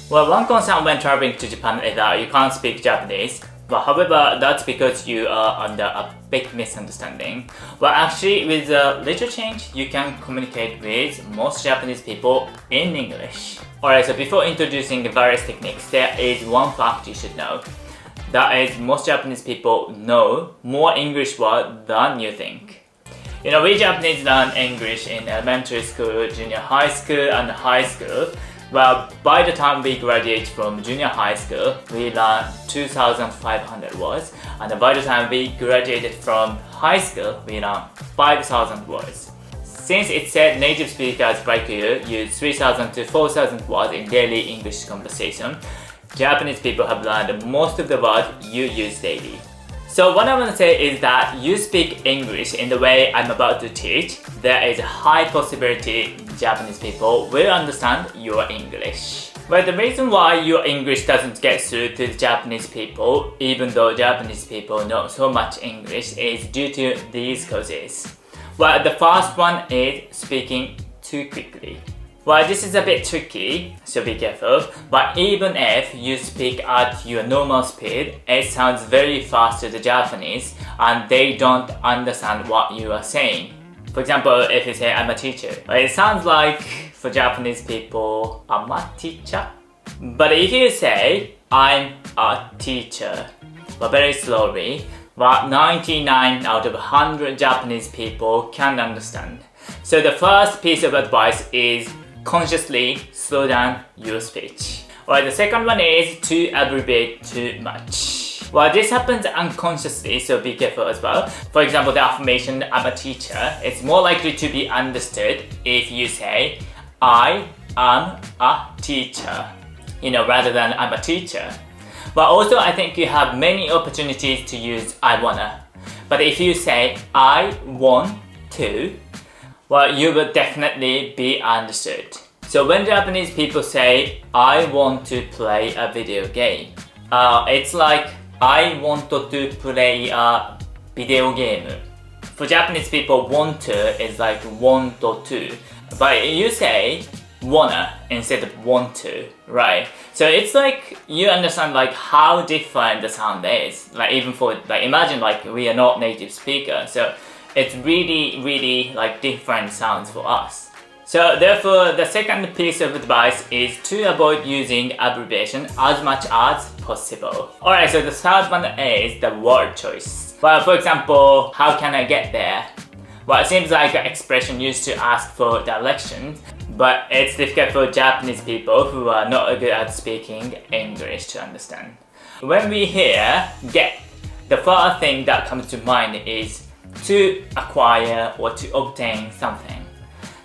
Well, one concern when traveling to Japan is that you can't speak Japanese. But however, that's because you are under a big misunderstanding. Well, actually, with a little change, you can communicate with most Japanese people in English. Alright, so before introducing the various techniques, there is one fact you should know. That is, most Japanese people know more English words than you think. You know, we Japanese learn English in elementary school, junior high school, and high school. Well, by the time we graduate from junior high school, we learn 2,500 words, and by the time we graduated from high school, we learn 5,000 words. Since it said native speakers like you use 3,000 to 4,000 words in daily English conversation, Japanese people have learned most of the words you use daily. So what I want to say is that you speak English in the way I'm about to teach. There is a high possibility Japanese people will understand your English. But the reason why your English doesn't get through to the Japanese people, even though Japanese people know so much English, is due to these causes. Well, the first one is speaking too quickly. Well, this is a bit tricky, so be careful, but even if you speak at your normal speed, it sounds very fast to the Japanese and they don't understand what you are saying. For example, if you say, I'm a teacher, it sounds like, for Japanese people, I'm a teacher. But if you say, I'm a teacher, but very slowly, but 99 out of 100 Japanese people can understand. So the first piece of advice is consciously slow down your speech. Well, the second one is to abbreviate too much. Well, this happens unconsciously, so be careful as well. For example, the affirmation, I'm a teacher, it's more likely to be understood if you say, I am a teacher, rather than I'm a teacher. But also, I think you have many opportunities to use I wanna. But if you say, I want to, well, you will definitely be understood. So when Japanese people say, I want to play a video game, it's like, I want to play a video game. For Japanese people, want to is like want to. But you say, wanna instead of want to, right? So it's like, you understand like how different the sound is. Like even for, imagine like we are not native speakers. So it's really like different sounds for us. So therefore, the second piece of advice is to avoid using abbreviation as much as possible. Alright, so the third one is the word choice. Well, for example, how can I get there? Well, it seems like an expression used to ask for directions, but it's difficult for Japanese people who are not good at speaking English to understand. When we hear get, the first thing that comes to mind is to acquire or to obtain something.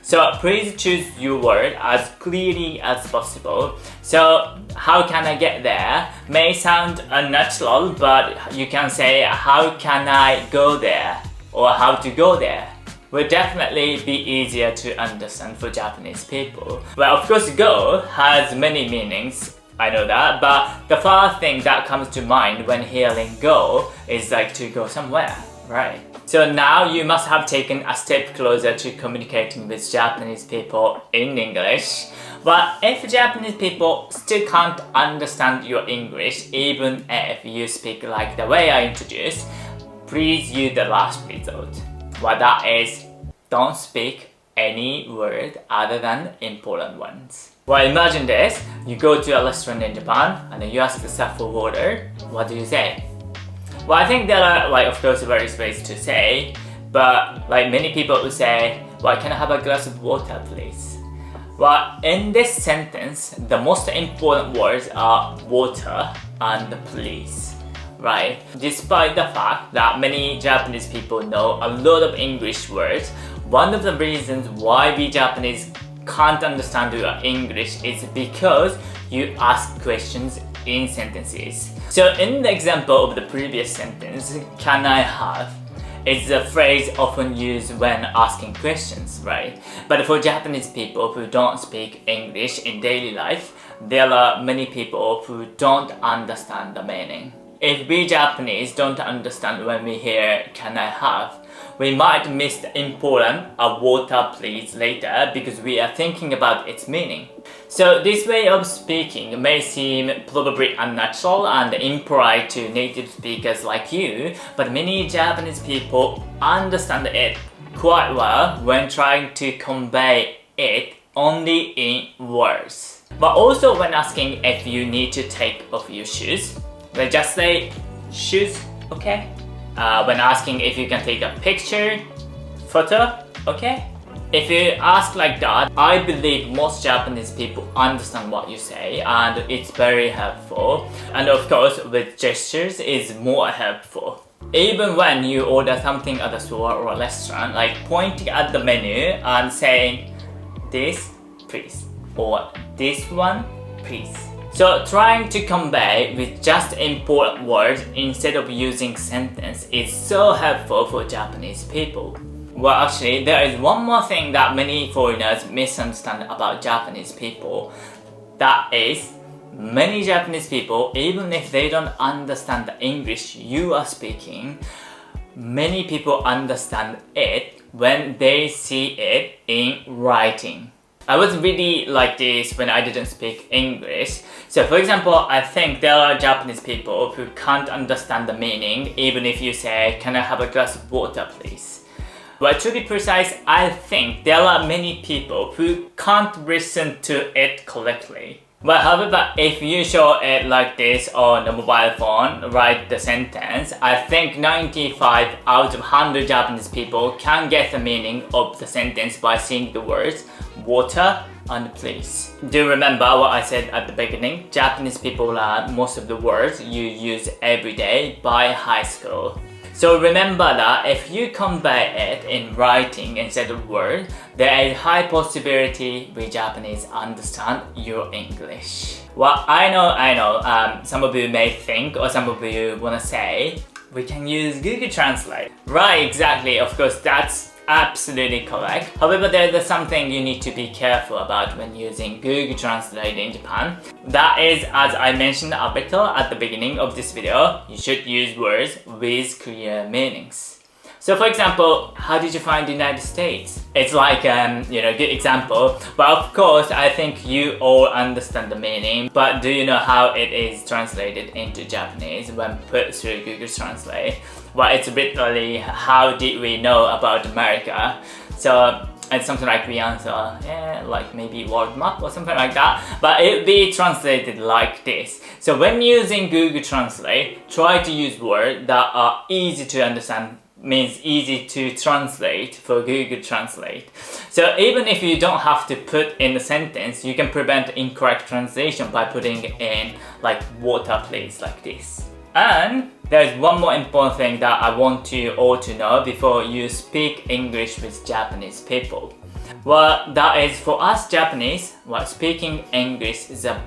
So please choose your word as clearly as possible. So how can I get there may sound unnatural, but you can say how can I go there or how to go there. Will definitely be easier to understand for Japanese people. Well, of course, go has many meanings, I know that, but the first thing that comes to mind when hearing go is like to go somewhere, right? So now you must have taken a step closer to communicating with Japanese people in English. But if Japanese people still can't understand your English, even if you speak like the way I introduced, please use the last result. Well, that is, don't speak any word other than important ones. Well, imagine this, you go to a restaurant in Japan and then you ask the staff for water. What do you say? Well, I think there are, of course, various ways to say, but many people will say, well, can I have a glass of water, please? Well, in this sentence, the most important words are water and please, right? Despite the fact that many Japanese people know a lot of English words, one of the reasons why we Japanese can't understand your English is because you ask questions in sentences. So in the example of the previous sentence, can I have, it's a phrase often used when asking questions, right? But for Japanese people who don't speak English in daily life, there are many people who don't understand the meaning. If we Japanese don't understand when we hear can I have, we might miss the important water please later because we are thinking about its meaning. So this way of speaking may seem probably unnatural and impolite to native speakers like you, but many Japanese people understand it quite well when trying to convey it only in words. But also when asking if you need to take off your shoes, they just say shoes, okay? When asking if you can take a picture, photo, okay? If you ask like that, I believe most Japanese people understand what you say and it's very helpful. And of course with gestures is more helpful. Even when you order something at a store or a restaurant, like pointing at the menu and saying this please or this one please. So trying to convey with just important words instead of using sentence is so helpful for Japanese people. Well, actually, there is one more thing that many foreigners misunderstand about Japanese people. That is, many Japanese people, even if they don't understand the English you are speaking, many people understand it when they see it in writing. I was really like this when I didn't speak English. So for example, I think there are Japanese people who can't understand the meaning even if you say, "Can I have a glass of water please?" But to be precise, I think there are many people who can't listen to it correctly. But however, if you show it like this on a mobile phone, write the sentence, I think 95 out of 100 Japanese people can get the meaning of the sentence by seeing the words water and please. Do you remember what I said at the beginning? Japanese people learn most of the words you use every day by high school. So remember that if you convey it in writing instead of words, there is high possibility we Japanese understand your English. Well, I know, some of you may think or some of you wanna say, we can use Google Translate. Right, exactly, of course, that's absolutely correct. However, there is something you need to be careful about when using Google Translate in Japan. That is, as I mentioned a bit at the beginning of this video, you should use words with clear meanings. So for example, how did you find the United States? It's like, good example. But of course, I think you all understand the meaning. But do you know how it is translated into Japanese when put through Google Translate? Well, it's literally, how did we know about America? So it's something like we answer, yeah, like maybe world map or something like that. But it would be translated like this. So when using Google Translate, try to use words that are easy to understand, means easy to translate for Google Translate. So even if you don't have to put in a sentence, you can prevent incorrect translation by putting in like water please like this. And there's one more important thing that I want you all to know before you speak English with Japanese people. Well, that is for us Japanese, well, speaking English is a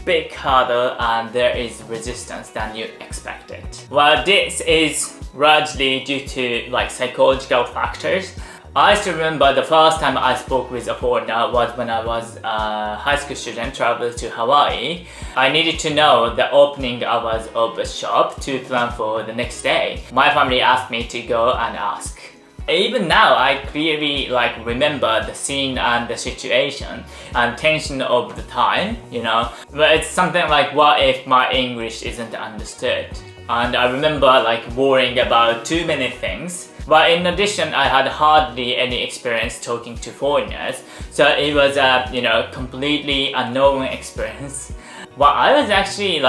bit harder and there is resistance than you expected. Well, this is largely due to like psychological factors. I still remember the first time I spoke with a foreigner was when I was a high school student traveled to Hawaii. I needed to know the opening hours of a shop to plan for the next day. My family asked me to go and ask. Even now, I clearly remember the scene and the situation and tension of the time, you know. But it's something like, what if my English isn't understood? And I remember worrying about too many things. But in addition, I had hardly any experience talking to foreigners, so it was a completely unknown experience. Well, I was actually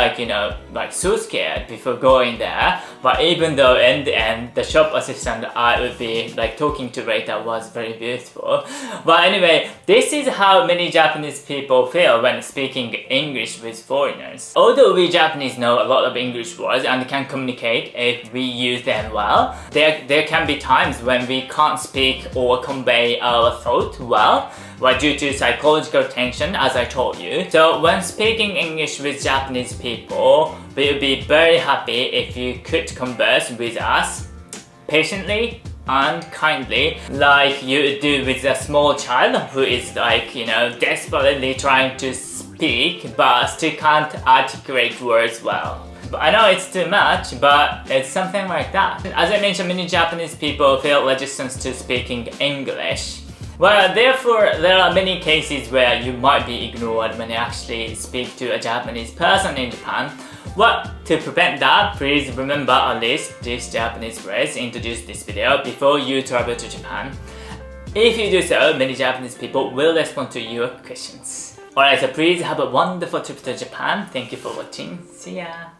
so scared before going there, but even though in the end, the shop assistant I would be talking to later was very beautiful. But anyway, this is how many Japanese people feel when speaking English with foreigners. Although we Japanese know a lot of English words and can communicate if we use them well, there can be times when we can't speak or convey our thought well, due to psychological tension, as I told you. So when speaking English with Japanese people, we would be very happy if you could converse with us patiently and kindly, like you would do with a small child who is desperately trying to speak but still can't articulate words well. But I know it's too much, but it's something like that. As I mentioned, many Japanese people feel resistance to speaking English. Well, therefore, there are many cases where you might be ignored when you actually speak to a Japanese person in Japan. Well, to prevent that, please remember at least this Japanese phrase introduced this video before you travel to Japan. If you do so, many Japanese people will respond to your questions. Alright, so please have a wonderful trip to Japan. Thank you for watching. See ya!